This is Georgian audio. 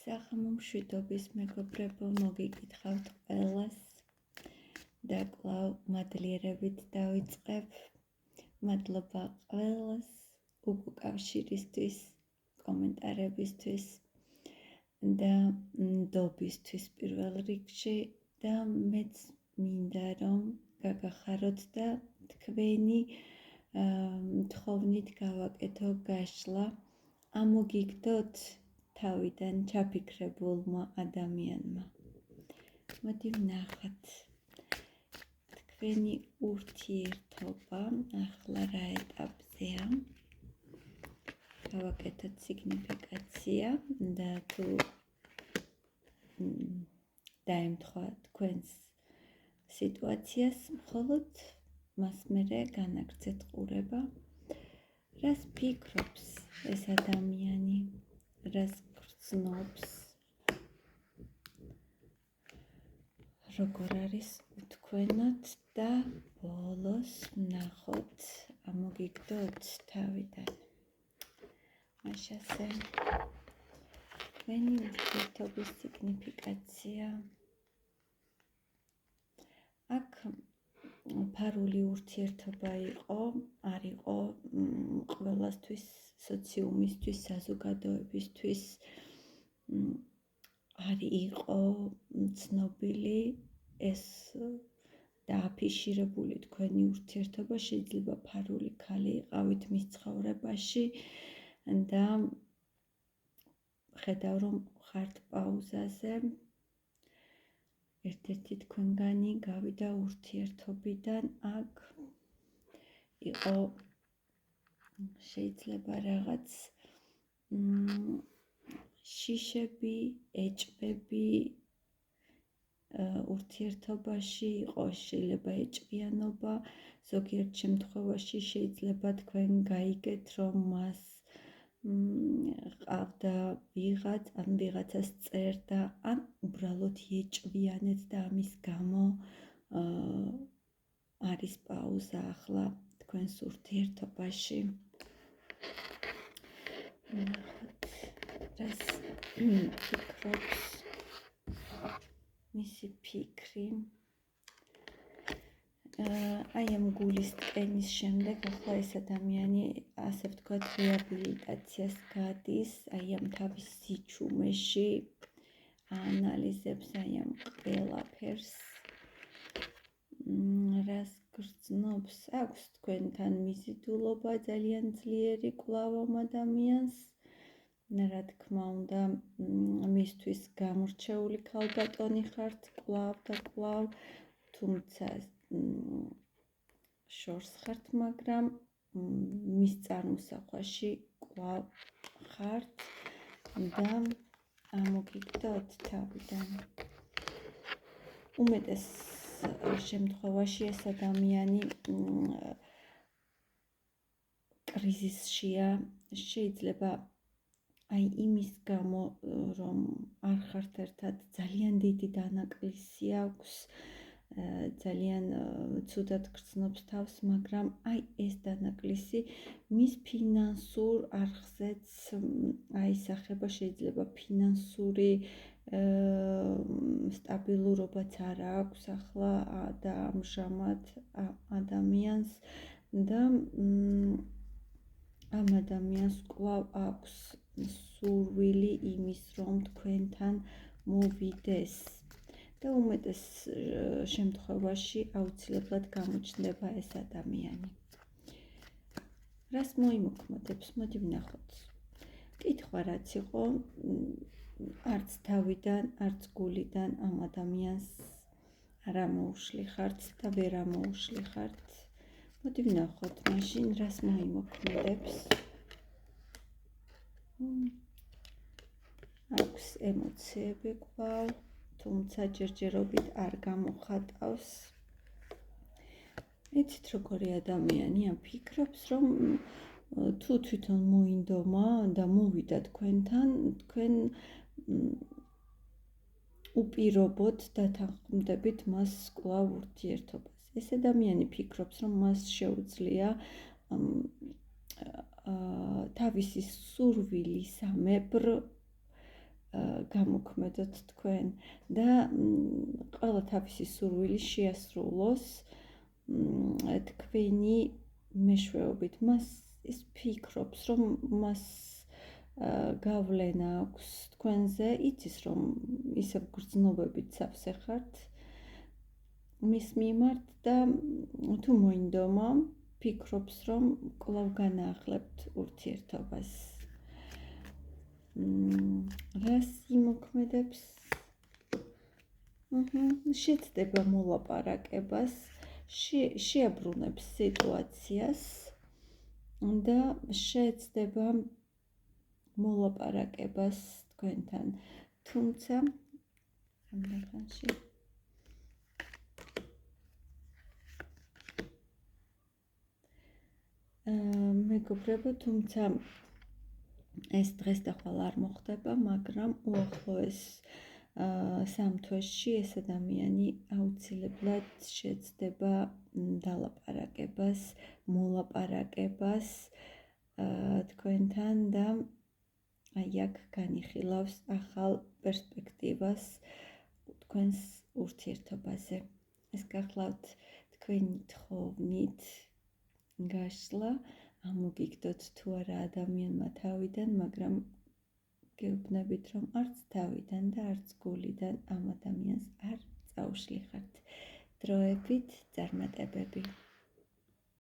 საღამომშვიდობის მეგობრებო, მოგიკითხავთ ყველას და კვლავ მადლიერებით დავიწყებ. მადლობა ყველას უკავშირისთვის, კომენტარებისთვის და ნდობისთვის პირველ რიგში და მეც მინდა რომ გაგახაროთ და თქვენი თხოვნით გავაკეთო გაშლა, ამოგიგდოთ თავიდან ჩაფიქრებულმა ადამიანმა. მოდი ვნახოთ თქვენი ურთიერთობა ახლა რა ეტაპზეა. გავაკეთოთ სიგნიფიკაცია და თუ დაემთხვა თქვენს სიტუაციას, მხოლოდ მას მერე განაგრძეთ ყურება. რას ფიქრობს ეს ადამიანი, რას გრძნობს, როგორ არის თქვენოთ და ბოლოს ვნახოთ, ამოგიგდოთ თავიდან. მაშასე თქვენი ურთიერთობის სიგნიფიკაცია. აქ ფარული ურთიერთობა არ იყო ყველასთვის, სოციუმისთვის, საზოგადოებისთვის არ იყო ცნობილი ეს და აფიშირებული თქვენი ურთიერთობა. შეიძლება ფარული ქალი იყავით მის ცხოვრებაში და ხედავ რომ ხართ პაუზაზე. ერთ-ერთი თქვენგანი გავიდა ურთიერთობიდან. აქ იყო შეიძლება რაღაც შიშები, ეჭვები ურთიერთობაში იყო, შეიძლება ეჭვიანობა. ზოგიერთ შემთხვევაში შეიძლება თქვენ გაიგეთ რომ მას ყავდა ვიღაც, ან ვიღაცას წერდა, ან უბრალოდ ეჭვიანეთ და ამის გამო არის პაუზა ახლა თქვენს ურთიერთობაში. ნახოთ, რას ფიქრობს მისი ფიქრი. აი ამ გულის ტკენის შემდეგ ახლა ეს ადამიანი, ასე ვთქვათ, რეაბილიტაციას გადის, აი ამ თავის სიჩუმეში, აანალიზებს აი ამ ყველაფერს. რას გრძნობს? აქვს თქვენთან მიზიდულობა ძალიან ძლიერი კვლავ ამ ადამიანს. რა თქმა უნდა, მისთვის გამორჩეული ქალბატონი ხართ კვლავ და კვლავ, თუმცა შორს ხართ, მაგრამ მის წარმოსახვაში კვლავ ხართ და ამოგიგდოთ თავიდან. უმეტეს შემთხვევაში ეს ადამიანი კრიზისშია. შეიძლება აი იმის გამო, რომ არ ხართ ერთად, ძალიან დიდი დანაკლისი აქვს, ძალიან ცუდად გრძნობს თავს, მაგრამ აი ეს დანაკლისი მის ფინანსურ არხზეც აისახება. შეიძლება ფინანსური სტაბილურობაც არ აქვს ახლა და ამჟამად ადამიანს და ამ ადამიანს კვლავ აქვს სურვილი იმის, რომ თქვენთან მოვიდეს და უმეტეს შემთხვევაში აუცილებლად გამოჩნდება ეს ადამიანი. რას მოიმოქმედებს? მოდი ვნახოთ. კითხვა რაც იყო, არც თავიდან, არც გულიდან ამ ადამიანს არ ამოუშლი ხართ და ვერ ამოუშლი ხართ. მოდი ვნახოთ მაშინ რას მოიმოქმედებს. აქვს ემოციები კვლავ, თუმცა ჯერჯერობით არ გამოხატავს. იცით როგორი ადამიანია, ფიქრობს რომ თუ თვითონ მოინდომა და მოვიდა თქვენთან, თქვენ უპირობოდ დათანხმდებით მას კვლავ ურთიერთობას. ეს ადამიანი ფიქრობს რომ მას შეუძლია თავისი სურვილისამებრ გამოქმედოთ თქვენ და ყველა თავისი სურვილი შეასრულოს თქვენი მეშვეობით. მას ის ფიქრობს, რომ მას გავლენა აქვს თქვენზე, იცის, რომ ისევ გრძნობებით სავსე ხართ მის მიმართ და თუ მოინდომა, ფიქრობს, რომ კვლავ განაახლებთ ურთიერთობას. რას იმოქმედებს? შეცდება მოლაპარაკებას, შეაბრუნებს სიტუაციას და შეეცდება მოლაპარაკებას თქვენთან. თუმცა რამდენხანში მეგობრებო, თუმცა ეს დღეს და ხვალ არ მოხდება, მაგრამ უახლოეს 3 თვეში ეს ადამიანი აუცილებლად შეეცდება დალაპარაკებას, მოლაპარაკებას თქვენთან და აი აქ განიხილავს ახალ პერსპექტივას თქვენს ურთიერთობაზე. ეს გახლავთ თქვენი თხოვნით გაშლა, ამოგიგდოთ თუ არა ადამიანმა თავიდან, მაგრამ გეუბნებით, რომ არც თავიდან და არც გულიდან ამ ადამიანს არ წაუშლიხართ. დროებით წარმატებები.